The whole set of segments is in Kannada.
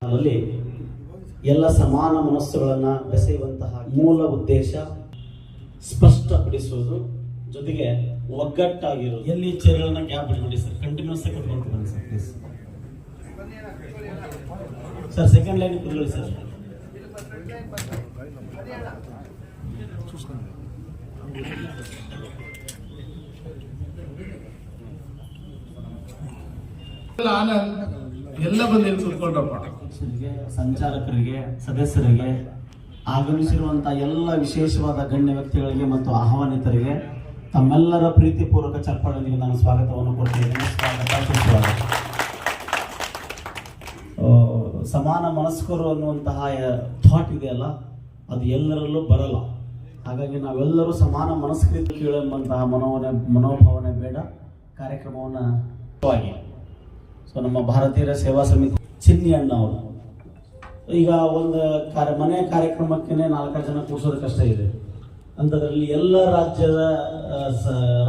ಅಲ್ಲಿ ಎಲ್ಲ ಸಮಾನ ಮನಸ್ಸುಗಳನ್ನು ಬೆಸೆಯುವಂತಹ ಮೂಲ ಉದ್ದೇಶ ಸ್ಪಷ್ಟಪಡಿಸುವುದು, ಜೊತೆಗೆ ಒಗ್ಗಟ್ಟಾಗಿರೋದು. ಎಲ್ಲಿ ಚೇರ್ಗಳನ್ನ ಗ್ಯಾಪ್ ಬಿಟ್ಬಿಡಿ ಸರ್, ಕಂಟಿನ್ಯೂಸ್ ಆಗಿ ಕೊಟ್ಕೊಂಡು ಬನ್ನಿ sir please. Sir second line ಕೂತ್ಕೊಳ್ಳಿ ಸರ್. ಎಲ್ಲ ಬಂದು ಕೂತ್ಕೊಂಡ್ರಪ್ಪ. ಸಂಚಾಲಕರಿಗೆ, ಸದಸ್ಯರಿಗೆ, ಆಗಮಿಸಿರುವಂತಹ ಎಲ್ಲ ವಿಶೇಷವಾದ ಗಣ್ಯ ವ್ಯಕ್ತಿಗಳಿಗೆ ಮತ್ತು ಆಹ್ವಾನಿತರಿಗೆ ತಮ್ಮೆಲ್ಲರ ಪ್ರೀತಿಪೂರ್ವಕ ಚಪ್ಪಾಳೆಯೊಂದಿಗೆ ನಾನು ಸ್ವಾಗತವನ್ನು ಕೊಡ್ತಿದ್ದೇನೆ. ಸ್ವಾಗತ. ಸಮಾನ ಮನಸ್ಕರು ಅನ್ನುವಂತಹ ಥಾಟ್ ಇದೆಯಲ್ಲ, ಅದು ಎಲ್ಲರಲ್ಲೂ ಬರಲ್ಲ. ಹಾಗಾಗಿ ನಾವೆಲ್ಲರೂ ಸಮಾನ ಮನಸ್ಕೃತಿ ಕೇಳುವಂತಹ ಮನೋಭಾವನೆ ಬೇಡ. ಕಾರ್ಯಕ್ರಮವನ್ನು ಸೊ ನಮ್ಮ ಭಾರತೀಯರ ಸೇವಾ ಸಮಿತಿ ಚಿನ್ನಿ ಅಣ್ಣ ಅವರು ಈಗ ಒಂದು ಮನೆ ಕಾರ್ಯಕ್ರಮಕ್ಕೆ 4 ಜನ ಕೂರಿಸೋದು ಕಷ್ಟ ಇದೆ. ಅಂಥದ್ರಲ್ಲಿ ಎಲ್ಲ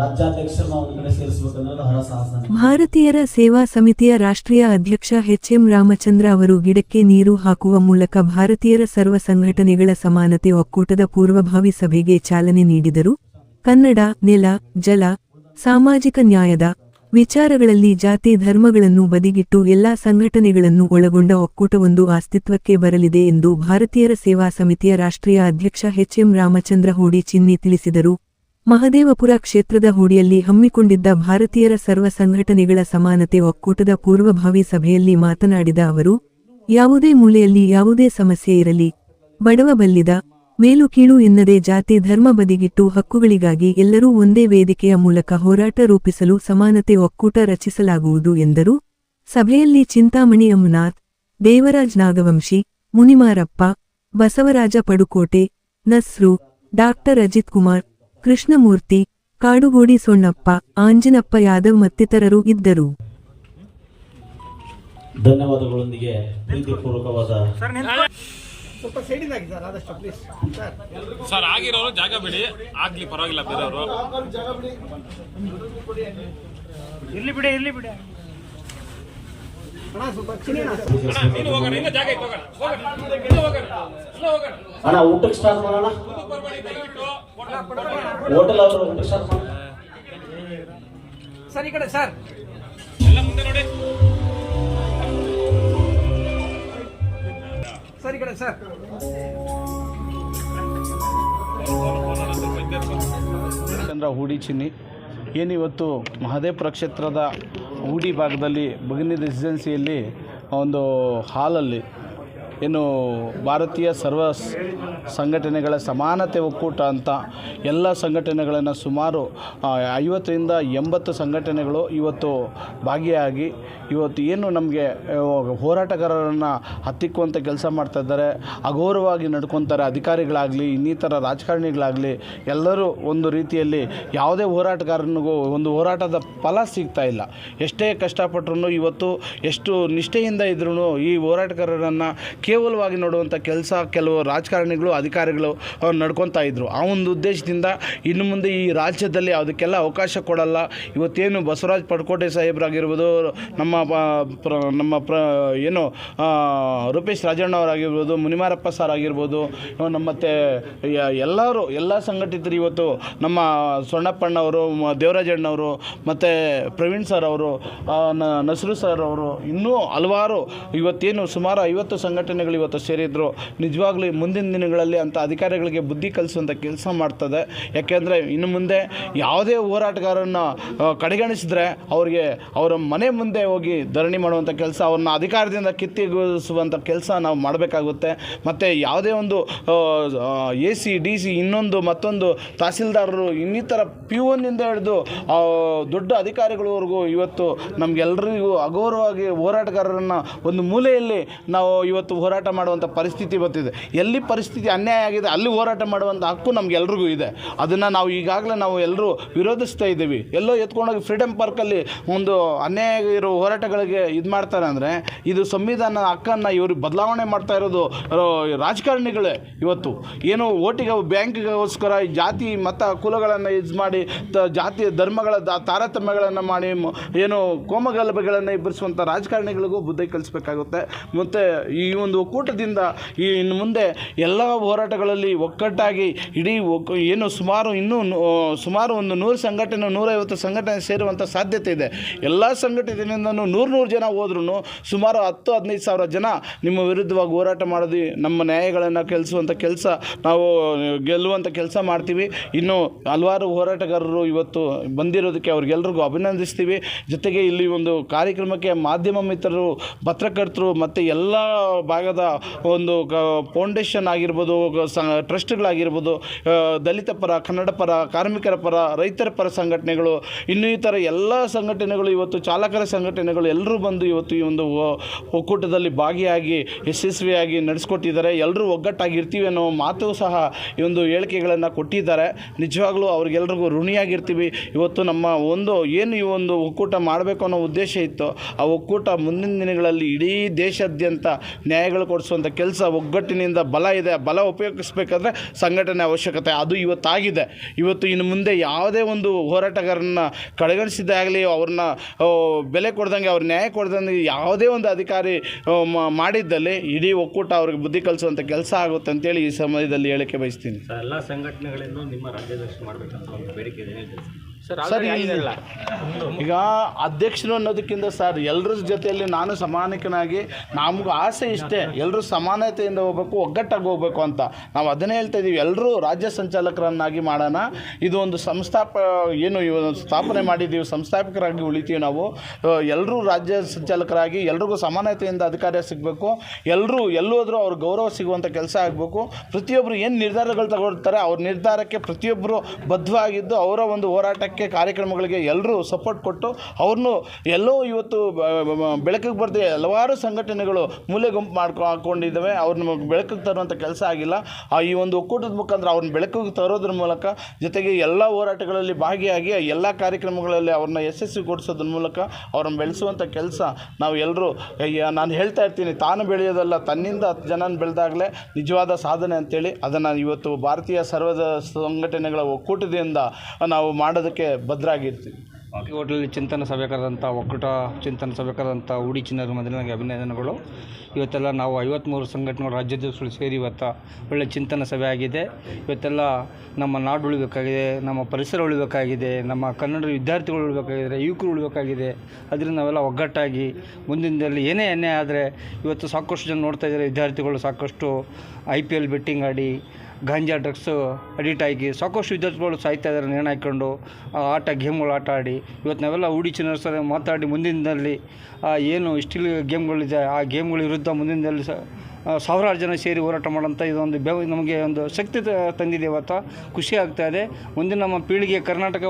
ರಾಜ್ಯಾಧ್ಯಕ್ಷರನ್ನ ಒಂದು ಕಡೆ ಸೇರಿಸಬೇಕನ್ನೋದು ಹರಸಾಹಸ. ಭಾರತೀಯರ ಸೇವಾ ಸಮಿತಿಯ ರಾಷ್ಟ್ರೀಯ ಅಧ್ಯಕ್ಷ ಎಚ್.ಎಂ. ರಾಮಚಂದ್ರ ಅವರು ಗಿಡಕ್ಕೆ ನೀರು ಹಾಕುವ ಮೂಲಕ ಭಾರತೀಯರ ಸರ್ವ ಸಂಘಟನೆಗಳ ಸಮಾನತೆ ಒಕ್ಕೂಟದ ಪೂರ್ವಭಾವಿ ಸಭೆಗೆ ಚಾಲನೆ ನೀಡಿದರು. ಕನ್ನಡ, ನೆಲ, ಜಲ, ಸಾಮಾಜಿಕ ನ್ಯಾಯದ ವಿಚಾರಗಳಲ್ಲಿ ಜಾತಿ ಧರ್ಮಗಳನ್ನು ಬದಿಗಿಟ್ಟು ಎಲ್ಲಾ ಸಂಘಟನೆಗಳನ್ನು ಒಳಗೊಂಡ ಒಕ್ಕೂಟವೊಂದು ಅಸ್ತಿತ್ವಕ್ಕೆ ಬರಲಿದೆ ಎಂದು ಭಾರತೀಯರ ಸೇವಾ ಸಮಿತಿಯ ರಾಷ್ಟ್ರೀಯ ಅಧ್ಯಕ್ಷ ಎಚ್.ಎಂ. ರಾಮಚಂದ್ರ ಹೂಡಿ ಚಿನ್ನಿ ತಿಳಿಸಿದರು. ಮಹದೇವಪುರ ಕ್ಷೇತ್ರದ ಹೂಡಿಯಲ್ಲಿ ಹಮ್ಮಿಕೊಂಡಿದ್ದ ಭಾರತೀಯರ ಸರ್ವ ಸಂಘಟನೆಗಳ ಸಮಾನತೆ ಒಕ್ಕೂಟದ ಪೂರ್ವಭಾವಿ ಸಭೆಯಲ್ಲಿ ಮಾತನಾಡಿದ ಅವರು, ಯಾವುದೇ ಮೂಲೆಯಲ್ಲಿ ಯಾವುದೇ ಸಮಸ್ಯೆ ಇರಲಿ, ಬಡವ ಬಲ್ಲಿದ ಮೇಲು ಕೀಳು ಎನ್ನದೆ ಜಾತಿ ಧರ್ಮ ಬದಿಗಿಟ್ಟು ಹಕ್ಕುಗಳಿಗಾಗಿ ಎಲ್ಲರೂ ಒಂದೇ ವೇದಿಕೆಯ ಮೂಲಕ ಹೋರಾಟ ರೂಪಿಸಲು ಸಮಾನತೆ ಒಕ್ಕೂಟ ರಚಿಸಲಾಗುವುದು ಎಂದರು. ಸಭೆಯಲ್ಲಿ ಚಿಂತಾಮಣಿ ಅಮನಾಥ್, ದೇವರಾಜ್ ನಾಗವಂಶಿ, ಮುನಿಮಾರಪ್ಪ, ಬಸವರಾಜ ಪಡುಕೋಟೆ, ನಸ್ರು, ಡಾಕ್ಟರ್ ಅಜಿತ್ ಕುಮಾರ್, ಕೃಷ್ಣಮೂರ್ತಿ, ಕಾಡುಗೋಡಿ ಸೊಣ್ಣಪ್ಪ, ಆಂಜನಪ್ಪ ಯಾದವ್ ಮತ್ತಿತರರು ಇದ್ದರು. ಧನ್ಯವಾದಗಳೊಂದಿಗೆ ಪ್ರೀತಿಪೂರ್ವಕವಾದ ಸ್ವಲ್ಪ ಸೈಡಿಂದ ಆಗಿ ಸರ್, ಆದಷ್ಟು ಪ್ಲೀಸ್ ಸರ್. ಆಗಿರೋರು ಜಾಗ ಬಿಡಿ, ಆಗ್ಲಿ ಪರವಾಗಿಲ್ಲ. ಬೇರೆಯವರು ಇರ್ಲಿ ಬಿಡಿ ಅಣ್ಣ, ಸ್ವಲ್ಪ ನೀನು ಹೋಗೋಣ, ಇನ್ನ ಜಾಗ ಇತ್ತು, ಅಣ್ಣ ಊಟಕ್ಕೆ ಸ್ಟಾರ್ಟ್ ಮಾಡೋಣ. ಹೋಟೆಲ್ ಅವರು ಊಟಕ್ಕೆ ಸ್ಟಾರ್ಟ್ ಮಾಡೋಣ ಸರ್. ಈ ಕಡೆ ಸರ್, ಎಲ್ಲ ಮುಂದೆ ನೋಡಿ ಸರ್. ಈ ಕಡೆ ಸರ್. ಚಂದ್ರ ಹೂಡಿ ಚಿನ್ನಿ ಏನಿವತ್ತು ಮಹದೇವಪುರ ಕ್ಷೇತ್ರದ ಹೂಡಿ ಭಾಗದಲ್ಲಿ ಭಗಿನಿ ರೆಸಿಡೆನ್ಸಿಯಲ್ಲಿ ಒಂದು ಹಾಲಲ್ಲಿ ಏನು ಭಾರತೀಯ ಸರ್ವ ಸಂಘಟನೆಗಳ ಸಮಾನತೆ ಒಕ್ಕೂಟ ಅಂತ ಎಲ್ಲ ಸಂಘಟನೆಗಳನ್ನು ಸುಮಾರು 50ರಿಂದ 80 ಸಂಘಟನೆಗಳು ಇವತ್ತು ಭಾಗಿಯಾಗಿ ಇವತ್ತು ಏನು ನಮಗೆ ಹೋರಾಟಗಾರರನ್ನು ಹತ್ತಿಕ್ಕುವಂಥ ಕೆಲಸ ಮಾಡ್ತಾಯಿದ್ದಾರೆ, ಅಗೌರವವಾಗಿ ನಡ್ಕೊತಾರೆ. ಅಧಿಕಾರಿಗಳಾಗಲಿ ಇನ್ನಿತರ ರಾಜಕಾರಣಿಗಳಾಗಲಿ ಎಲ್ಲರೂ ಒಂದು ರೀತಿಯಲ್ಲಿ ಯಾವುದೇ ಹೋರಾಟಗಾರನಿಗೂ ಒಂದು ಹೋರಾಟದ ಫಲ ಸಿಗ್ತಾ ಇಲ್ಲ. ಎಷ್ಟೇ ಕಷ್ಟಪಟ್ಟರು ಇವತ್ತು ಎಷ್ಟು ನಿಷ್ಠೆಯಿಂದ ಇದ್ರೂ ಈ ಹೋರಾಟಗಾರರನ್ನು ಕೇವಲವಾಗಿ ನೋಡುವಂಥ ಕೆಲಸ ಕೆಲವು ರಾಜಕಾರಣಿಗಳು ಅಧಿಕಾರಿಗಳು ನಡ್ಕೊತಾ ಇದ್ದರು. ಆ ಒಂದು ಉದ್ದೇಶದಿಂದ ಇನ್ನು ಮುಂದೆ ಈ ರಾಜ್ಯದಲ್ಲಿ ಅದಕ್ಕೆಲ್ಲ ಅವಕಾಶ ಕೊಡಲ್ಲ. ಇವತ್ತೇನು ಬಸವರಾಜ ಪಡ್ಕೋಟೆ ಸಾಹೇಬ್ರಾಗಿರ್ಬೋದು, ನಮ್ಮ ಏನು ರೂಪೇಶ್ ರಾಜಣ್ಣವರಾಗಿರ್ಬೋದು, ಮುನಿಮಾರಪ್ಪ ಸರ್ ಆಗಿರ್ಬೋದು, ಮತ್ತು ಎಲ್ಲ ಸಂಘಟಿತರು ಇವತ್ತು ನಮ್ಮ ಸೊಣ್ಣಪ್ಪಣ್ಣವರು, ದೇವರಾಜಣ್ಣವರು, ಮತ್ತು ಪ್ರವೀಣ್ ಸರ್ ಅವರು, ನಸ್ರು ಸರ್ ಅವರು, ಇನ್ನೂ ಹಲವಾರು ಇವತ್ತೇನು ಸುಮಾರು 50 ಸಂಘಟನೆಗಳು ಇವತ್ತು ಸೇರಿದ್ರು. ನಿಜವಾಗ್ಲೂ ಮುಂದಿನ ದಿನಗಳಲ್ಲಿ ಅಂಥ ಅಧಿಕಾರಿಗಳಿಗೆ ಬುದ್ಧಿ ಕಲಿಸುವಂಥ ಕೆಲಸ ಮಾಡ್ತದೆ. ಯಾಕೆಂದರೆ ಇನ್ನು ಮುಂದೆ ಯಾವುದೇ ಹೋರಾಟಗಾರನ್ನು ಕಡೆಗಣಿಸಿದ್ರೆ ಅವರಿಗೆ ಅವರ ಮನೆ ಮುಂದೆ ಹೋಗಿ ಧರಣಿ ಮಾಡುವಂಥ ಕೆಲಸ, ಅವ್ರನ್ನ ಅಧಿಕಾರದಿಂದ ಕಿತ್ತಿಗೊಳಿಸುವಂಥ ಕೆಲಸ ನಾವು ಮಾಡಬೇಕಾಗುತ್ತೆ. ಮತ್ತು ಯಾವುದೇ ಒಂದು AC DC ಇನ್ನೊಂದು ಮತ್ತೊಂದು ತಹಸೀಲ್ದಾರರು ಇನ್ನಿತರ P1ನಿಂದ ಹಿಡಿದು ದೊಡ್ಡ ಅಧಿಕಾರಿಗಳವರೆಗೂ ಇವತ್ತು ನಮಗೆಲ್ಲರಿಗೂ ಅಗೌರವವಾಗಿ ಹೋರಾಟಗಾರರನ್ನು ಒಂದು ಮೂಲೆಯಲ್ಲಿ ನಾವು ಇವತ್ತು ಹೋರಾಟ ಮಾಡುವಂಥ ಪರಿಸ್ಥಿತಿ ಬರ್ತಿದೆ. ಎಲ್ಲಿ ಪರಿಸ್ಥಿತಿ ಅನ್ಯಾಯ ಆಗಿದೆ ಅಲ್ಲಿ ಹೋರಾಟ ಮಾಡುವಂಥ ಹಕ್ಕು ನಮಗೆಲ್ರಿಗೂ ಇದೆ. ಅದನ್ನು ನಾವು ಈಗಾಗಲೇ ನಾವು ಎಲ್ಲರೂ ವಿರೋಧಿಸ್ತಾ ಇದ್ದೀವಿ. ಎಲ್ಲೋ ಎತ್ಕೊಂಡೋಗಿ ಫ್ರೀಡಮ್ ಪಾರ್ಕಲ್ಲಿ ಒಂದು ಅನ್ಯಾಯ ಇರೋ ಹೋರಾಟಗಳಿಗೆ ಇದು ಮಾಡ್ತಾರೆ ಅಂದರೆ ಇದು ಸಂವಿಧಾನ ಹಕ್ಕನ್ನು ಇವರು ಬದಲಾವಣೆ ಮಾಡ್ತಾ ಇರೋದು ರಾಜಕಾರಣಿಗಳೇ. ಇವತ್ತು ಏನು ಓಟಿಗೆ ಬ್ಯಾಂಕ್ಗೋಸ್ಕರ ಜಾತಿ ಮತ ಕುಲಗಳನ್ನು ಇದು ಮಾಡಿ ಜಾತಿ ಧರ್ಮಗಳ ತಾರತಮ್ಯಗಳನ್ನು ಮಾಡಿ ಏನು ಕೋಮಗಲಭೆಗಳನ್ನು ಎಬ್ಬರಿಸುವಂಥ ರಾಜಕಾರಣಿಗಳಿಗೂ ಬುದ್ಧಿ ಕಲಿಸಬೇಕಾಗುತ್ತೆ. ಮತ್ತು ಈ ಒಂದು ಒಕ್ಕೂಟದಿಂದ ಇನ್ನು ಮುಂದೆ ಎಲ್ಲ ಹೋರಾಟಗಳಲ್ಲಿ ಒಗ್ಗಟ್ಟಾಗಿ ಇಡೀ ಏನು ಸುಮಾರು ಒಂದು 100 ಸಂಘಟನೆ 150 ಸಂಘಟನೆ ಸೇರುವಂಥ ಸಾಧ್ಯತೆ ಇದೆ. ಎಲ್ಲ ಸಂಘಟನೆಯಿಂದನೂ 100 ಜನ ಹೋದ್ರೂ ಸುಮಾರು 10-15 ಸಾವಿರ ಜನ ನಿಮ್ಮ ವಿರುದ್ಧವಾಗಿ ಹೋರಾಟ ಮಾಡೋದು, ನಮ್ಮ ನ್ಯಾಯಗಳನ್ನು ಕೆಲಸ ನಾವು ಗೆಲ್ಲುವಂಥ ಕೆಲಸ ಮಾಡ್ತೀವಿ. ಇನ್ನು ಹಲವಾರು ಹೋರಾಟಗಾರರು ಇವತ್ತು ಬಂದಿರೋದಕ್ಕೆ ಅವ್ರಿಗೆಲ್ರಿಗೂ ಅಭಿನಂದಿಸ್ತೀವಿ. ಜೊತೆಗೆ ಇಲ್ಲಿ ಒಂದು ಕಾರ್ಯಕ್ರಮಕ್ಕೆ ಮಾಧ್ಯಮ ಮಿತ್ರರು, ಪತ್ರಕರ್ತರು ಮತ್ತು ಎಲ್ಲ ಭಾಗದ ಒಂದು ಫೌಂಡೇಶನ್ ಆಗಿರ್ಬೋದು, ಟ್ರಸ್ಟ್ಗಳಾಗಿರ್ಬೋದು, ದಲಿತ ಪರ, ಕನ್ನಡ ಪರ, ಕಾರ್ಮಿಕರ ಪರ, ರೈತರ ಪರ ಸಂಘಟನೆಗಳು, ಇನ್ನೂ ಈ ಥರ ಎಲ್ಲ ಸಂಘಟನೆಗಳು, ಇವತ್ತು ಚಾಲಕರ ಸಂಘಟನೆಗಳು ಎಲ್ಲರೂ ಬಂದು ಇವತ್ತು ಈ ಒಂದು ಒಕ್ಕೂಟದಲ್ಲಿ ಭಾಗಿಯಾಗಿ ಯಶಸ್ವಿಯಾಗಿ ನಡೆಸ್ಕೊಟ್ಟಿದ್ದಾರೆ. ಎಲ್ಲರೂ ಒಗ್ಗಟ್ಟಾಗಿರ್ತೀವಿ ಅನ್ನೋ ಮಾತು ಸಹ ಈ ಒಂದು ಹೇಳಿಕೆಗಳನ್ನು ಕೊಟ್ಟಿದ್ದಾರೆ. ನಿಜವಾಗ್ಲೂ ಅವ್ರಿಗೆಲ್ರಿಗೂ ಋಣಿಯಾಗಿರ್ತೀವಿ. ಇವತ್ತು ನಮ್ಮ ಏನು ಈ ಒಂದು ಒಕ್ಕೂಟ ಮಾಡಬೇಕು ಅನ್ನೋ ಉದ್ದೇಶ ಇತ್ತು, ಆ ಒಕ್ಕೂಟ ಮುಂದಿನ ದಿನಗಳಲ್ಲಿ ಇಡೀ ದೇಶಾದ್ಯಂತ ನ್ಯಾಯಗಳು ಕೊಡಿಸುವಂಥ ಕೆಲಸ, ಒಗ್ಗಟ್ಟಿನಿಂದ ಬಲ ಇದೆ, ಬಲ ಉಪಯೋಗಿಸಬೇಕಾದ್ರೆ ಸಂಘಟನೆ ಅವಶ್ಯಕತೆ, ಅದು ಇವತ್ತಾಗಿದೆ. ಇವತ್ತು ಇನ್ನು ಮುಂದೆ ಯಾವುದೇ ಒಂದು ಹೋರಾಟಗಾರನ್ನ ಕಡೆಗಣಿಸಿದಾಗಲಿ, ಅವ್ರನ್ನ ಬೆಲೆ ಕೊಡ್ದಂಗೆ, ಅವ್ರ ನ್ಯಾಯ ಕೊಡ್ದಂಗೆ ಯಾವುದೇ ಒಂದು ಅಧಿಕಾರಿ ಮಾಡಿದ್ದಲ್ಲಿ ಇಡೀ ಒಕ್ಕೂಟ ಅವ್ರಿಗೆ ಬುದ್ಧಿ ಕಲಿಸುವಂಥ ಕೆಲಸ ಆಗುತ್ತೆ ಅಂತೇಳಿ ಈ ಸಮಯದಲ್ಲಿ ಹೇಳಿಕೆ ಬಯಸ್ತೀನಿ. ಎಲ್ಲ ಸಂಘಟನೆಗಳಿಂದ ನಿಮ್ಮ ರಾಜ್ಯಾಧ್ಯಕ್ಷ ಮಾಡಬೇಕಂತ ಒಂದು ಬೇಡಿಕೆ ಇದೆ ಸರ್. ಈಗ ಅಧ್ಯಕ್ಷರು ಅನ್ನೋದಕ್ಕಿಂತ ಸರ್, ಎಲ್ಲರ ಜೊತೆಯಲ್ಲಿ ನಾನು ಸಮಾನಿಕನಾಗಿ, ನಮಗೂ ಆಸೆ ಇಷ್ಟೇ, ಎಲ್ಲರೂ ಸಮಾನತೆಯಿಂದ ಹೋಗ್ಬೇಕು, ಒಗ್ಗಟ್ಟಾಗಿ ಹೋಗ್ಬೇಕು ಅಂತ ನಾವು ಅದನ್ನೇ ಹೇಳ್ತಾ ಇದ್ದೀವಿ. ಎಲ್ಲರೂ ರಾಜ್ಯ ಸಂಚಾಲಕರನ್ನಾಗಿ ಮಾಡೋಣ. ಇದು ಒಂದು ಸ್ಥಾಪನೆ ಮಾಡಿದ್ದೀವಿ, ಸಂಸ್ಥಾಪಕರಾಗಿ ಉಳಿತೀವಿ ನಾವು. ಎಲ್ಲರೂ ರಾಜ್ಯ ಸಂಚಾಲಕರಾಗಿ ಎಲ್ರಿಗೂ ಸಮಾನತೆಯಿಂದ ಅಧಿಕಾರ ಸಿಗಬೇಕು. ಎಲ್ಲರೂ ಎಲ್ಲೋದ್ರೂ ಅವ್ರ ಗೌರವ ಸಿಗುವಂಥ ಕೆಲಸ ಆಗಬೇಕು. ಪ್ರತಿಯೊಬ್ಬರು ಏನು ನಿರ್ಧಾರಗಳು ತಗೊಳ್ತಾರೆ ಅವ್ರ ನಿರ್ಧಾರಕ್ಕೆ ಪ್ರತಿಯೊಬ್ಬರು ಬದ್ಧವಾಗಿದ್ದು ಅವರ ಒಂದು ಹೋರಾಟಕ್ಕೆ, ಕಾರ್ಯಕ್ರಮಗಳಿಗೆ ಎಲ್ಲರೂ ಸಪೋರ್ಟ್ ಕೊಟ್ಟು ಅವ್ರನ್ನೂ ಎಲ್ಲೋ ಇವತ್ತು ಬೆಳಕಿಗೆ ಬರ್ದೆ ಹಲವಾರು ಸಂಘಟನೆಗಳು ಮೂಲೆ ಗುಂಪು ಹಾಕ್ಕೊಂಡಿದ್ದಾವೆ. ಅವ್ರನ್ನ ಬೆಳಕಿಗೆ ತರುವಂಥ ಕೆಲಸ ಆಗಿಲ್ಲ. ಈ ಒಂದು ಒಕ್ಕೂಟದ ಮುಖಾಂತರ ಅವ್ರನ್ನ ಬೆಳಕಿಗೆ ತರೋದ್ರ ಮೂಲಕ, ಜೊತೆಗೆ ಎಲ್ಲ ಹೋರಾಟಗಳಲ್ಲಿ ಭಾಗಿಯಾಗಿ ಎಲ್ಲ ಕಾರ್ಯಕ್ರಮಗಳಲ್ಲಿ ಅವ್ರನ್ನ ಯಶಸ್ವಿಗೊಳಿಸೋದ್ರ ಮೂಲಕ ಅವ್ರನ್ನ ಬೆಳೆಸುವಂಥ ಕೆಲಸ ನಾವು ಎಲ್ಲರೂ, ನಾನು ಹೇಳ್ತಾ ಇರ್ತೀನಿ, ತಾನು ಬೆಳೆಯೋದಲ್ಲ ತನ್ನಿಂದ 10 ಜನ ಬೆಳೆದಾಗಲೇ ನಿಜವಾದ ಸಾಧನೆ ಅಂತೇಳಿ, ಅದನ್ನು ಇವತ್ತು ಭಾರತೀಯ ಸರ್ವ ಸಂಘಟನೆಗಳ ಒಕ್ಕೂಟದಿಂದ ನಾವು ಮಾಡೋದಕ್ಕೆ ಭದ್ರಾಗಿರ್ತೀವಿ. ಹೋಟೆಲಲ್ಲಿ ಚಿಂತನ ಸಭೆ ಕರೆದಂಥ ಒಕ್ಕೂಟ ಚಿಂತನ ಸಭೆ ಕರೆದಂಥ ಉಡಿ ಚಿನ್ನರ ಮೊದಲನೇ ಅಭಿನಂದನೆಗಳು. ಇವತ್ತೆಲ್ಲ ನಾವು 53 ಸಂಘಟನೆಗಳು ರಾಜ್ಯಾಧ್ಯಕ್ಷರು ಸೇರಿ ಇವತ್ತು ಒಳ್ಳೆ ಚಿಂತನ ಸಭೆ ಆಗಿದೆ. ಇವತ್ತೆಲ್ಲ ನಮ್ಮ ನಾಡು ಉಳಿಬೇಕಾಗಿದೆ, ನಮ್ಮ ಪರಿಸರ ಉಳಿಬೇಕಾಗಿದೆ, ನಮ್ಮ ಕನ್ನಡ ವಿದ್ಯಾರ್ಥಿಗಳು ಉಳಿಬೇಕಾಗಿದೆ, ಯುವಕರು ಉಳಿಬೇಕಾಗಿದೆ. ಅದರಿಂದ ನಾವೆಲ್ಲ ಒಗ್ಗಟ್ಟಾಗಿ ಮುಂದಿನ ದಿನದಲ್ಲಿ ಏನೇ ಅನ್ಯಾಯ ಆದರೆ, ಇವತ್ತು ಸಾಕಷ್ಟು ಜನ ನೋಡ್ತಾ ಇದ್ದಾರೆ, ವಿದ್ಯಾರ್ಥಿಗಳು ಸಾಕಷ್ಟು IPL ಬೆಟ್ಟಿಂಗ್ ಆಡಿ, ಗಾಂಜಾ ಡ್ರಗ್ಸು ಅಡಿಟ್ ಆಗಿ ಸಾಕಷ್ಟು ವಿದ್ಯಾರ್ಥಿಗಳು ಸಾಯ್ತಾ ಇದ್ದಾರೆ ನೇಣು ಹಾಕ್ಕೊಂಡು, ಗೇಮ್ಗಳು ಆಟ ಆಡಿ. ಇವತ್ತು ನಾವೆಲ್ಲ ಉಡಿ ಚಿನ್ನರ ಸರ್ ಮಾತಾಡಿ ಮುಂದಿನ ದಿನದಲ್ಲಿ ಏನು ಸ್ಟಿಲ್ ಗೇಮ್ಗಳಿದೆ ಆ ಗೇಮ್ಗಳ ವಿರುದ್ಧ ಮುಂದಿನ ದಿನದಲ್ಲಿ ಸಾವಿರಾರು ಜನ ಸೇರಿ ಹೋರಾಟ ಮಾಡೋಂಥ ಇದೊಂದು ನಮಗೆ ಒಂದು ಶಕ್ತಿ ತಂದಿದೆ. ಇವತ್ತು ಖುಷಿ ಆಗ್ತಾಯಿದೆ. ಮುಂದಿನ ನಮ್ಮ ಪೀಳಿಗೆ ಕರ್ನಾಟಕ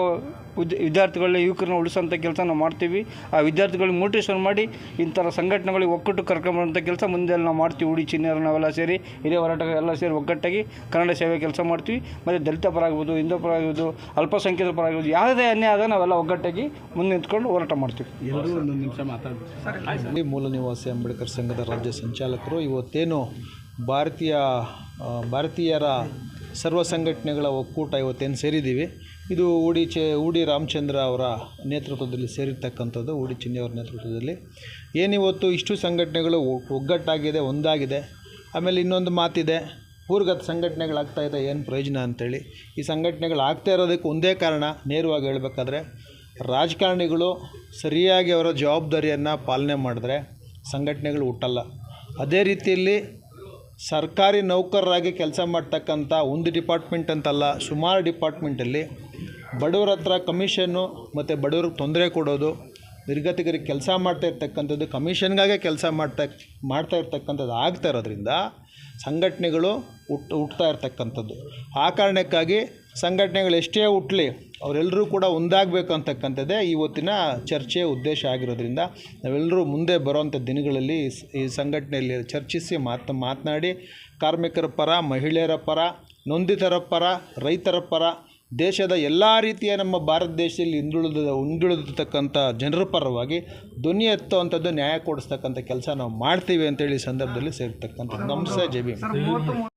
ವಿದ್ಯಾರ್ಥಿಗಳನ್ನ, ಯುವಕರನ್ನ ಉಳಿಸೋಂಥ ಕೆಲಸ ನಾವು ಮಾಡ್ತೀವಿ. ಆ ವಿದ್ಯಾರ್ಥಿಗಳಿಗೆ ಮೋಟಿವೇಶನ್ ಮಾಡಿ ಇಂಥ ಸಂಘಟನೆಗಳಿಗೆ ಒಕ್ಕೂಟ ಕರ್ಕೊಂಬರೋಂಥ ಕೆಲಸ ಮುಂದೆ ನಾವು ಮಾಡ್ತೀವಿ. ಉಡಿ ಚಿನ್ನರು ನಾವೆಲ್ಲ ಸೇರಿ ಹಿರಿಯ ಹೋರಾಟ ಎಲ್ಲ ಸೇರಿ ಒಗ್ಗಟ್ಟಾಗಿ ಕನ್ನಡ ಸೇವೆ ಕೆಲಸ ಮಾಡ್ತೀವಿ. ಮತ್ತು ದಲಿತ ಪರ ಆಗ್ಬೋದು, ಹಿಂದೂ ಪರ ಆಗ್ಬೋದು, ಅಲ್ಪಸಂಖ್ಯಾತರ ಪರ ಆಗ್ಬೋದು, ಯಾವುದೇ ಅನ್ಯಾಯ ಆದಾಗ ನಾವೆಲ್ಲ ಒಗ್ಗಟ್ಟಾಗಿ ಮುಂದೆ ನಿಂತ್ಕೊಂಡು ಹೋರಾಟ ಮಾಡ್ತೀವಿ. ಎಲ್ಲರೂ ಒಂದೊಂದು ನಿಮಿಷ ಮಾತಾಡ್ತೀವಿ. ಮೂಲ ನಿವಾಸಿ ಅಂಬೇಡ್ಕರ್ ಸಂಘದ ರಾಜ್ಯ ಸಂಚಾಲಕರು. ಇವತ್ತೇನು ಭಾರತೀಯರ ಸರ್ವ ಸಂಘಟನೆಗಳ ಒಕ್ಕೂಟ ಇವತ್ತೇನು ಸೇರಿದ್ದೀವಿ, ಇದು ಉಡಿ ರಾಮಚಂದ್ರ ಅವರ ನೇತೃತ್ವದಲ್ಲಿ ಸೇರಿರ್ತಕ್ಕಂಥದ್ದು. ಉಡಿ ಚಿನ್ನಿ ಅವರ ನೇತೃತ್ವದಲ್ಲಿ ಏನಿವತ್ತು ಇಷ್ಟು ಸಂಘಟನೆಗಳು ಒಗ್ಗಟ್ಟಾಗಿದೆ, ಒಂದಾಗಿದೆ. ಆಮೇಲೆ ಇನ್ನೊಂದು ಮಾತಿದೆ, ಭೂರ್ಗತ ಸಂಘಟನೆಗಳಾಗ್ತಾಯಿದೆ, ಏನು ಪ್ರಯೋಜನ ಅಂಥೇಳಿ. ಈ ಸಂಘಟನೆಗಳು ಆಗ್ತಾ ಇರೋದಕ್ಕೆ ಒಂದೇ ಕಾರಣ, ನೇರವಾಗಿ ಹೇಳಬೇಕಾದ್ರೆ ರಾಜಕಾರಣಿಗಳು ಸರಿಯಾಗಿ ಅವರ ಜವಾಬ್ದಾರಿಯನ್ನು ಪಾಲನೆ ಮಾಡಿದ್ರೆ ಸಂಘಟನೆಗಳು ಹುಟ್ಟಲ್ಲ. ಅದೇ ರೀತಿಯಲ್ಲಿ ಸರ್ಕಾರಿ ನೌಕರರಾಗಿ ಕೆಲಸ ಮಾಡ್ತಕ್ಕಂಥ ಒಂದು ಡಿಪಾರ್ಟ್ಮೆಂಟ್ ಅಂತಲ್ಲ, ಸುಮಾರು ಡಿಪಾರ್ಟ್ಮೆಂಟಲ್ಲಿ ಬಡವರ ಹತ್ರ ಕಮಿಷನ್ನು ಮತ್ತು ಬಡವ್ರಿಗೆ ತೊಂದರೆ ಕೊಡೋದು, ನಿರ್ಗತಿಕರಿಗೆ ಕೆಲಸ ಮಾಡ್ತಾ ಇರ್ತಕ್ಕಂಥದ್ದು, ಕಮಿಷನ್ಗಾಗೆ ಕೆಲಸ ಮಾಡ್ತಾ ಇರ್ತಕ್ಕಂಥದ್ದು ಆಗ್ತಾ ಇರೋದ್ರಿಂದ ಸಂಘಟನೆಗಳು ಹುಟ್ತಾ ಇರ್ತಕ್ಕಂಥದ್ದು. ಆ ಕಾರಣಕ್ಕಾಗಿ ಸಂಘಟನೆಗಳು ಎಷ್ಟೇ ಹುಟ್ಟಲಿ ಅವರೆಲ್ಲರೂ ಕೂಡ ಒಂದಾಗಬೇಕು ಅಂತಕ್ಕಂಥದ್ದೇ ಇವತ್ತಿನ ಚರ್ಚೆಯ ಉದ್ದೇಶ ಆಗಿರೋದ್ರಿಂದ ನಾವೆಲ್ಲರೂ ಮುಂದೆ ಬರುವಂಥ ದಿನಗಳಲ್ಲಿ ಈ ಸಂಘಟನೆಯಲ್ಲಿ ಚರ್ಚಿಸಿ ಮಾತನಾಡಿ ಕಾರ್ಮಿಕರ ಪರ, ಮಹಿಳೆಯರ ಪರ, ನೊಂದಿತರ ಪರ, ರೈತರ ಪರ, ದೇಶದ ಎಲ್ಲ ರೀತಿಯ ನಮ್ಮ ಭಾರತ ದೇಶದಲ್ಲಿ ಹಿಂದುಳಿದಿರ್ತಕ್ಕಂಥ ಜನರ ಪರವಾಗಿ ಧ್ವನಿ ಎತ್ತುವಂಥದ್ದು, ನ್ಯಾಯ ಕೊಡಿಸ್ತಕ್ಕಂಥ ಕೆಲಸ ನಾವು ಮಾಡ್ತೀವಿ ಅಂತೇಳಿ ಸಂದರ್ಭದಲ್ಲಿ ಸೇರ್ತಕ್ಕಂಥದ್ದು. ನಮಸ್ತೆ, ಜೈ ಭೀಮ್.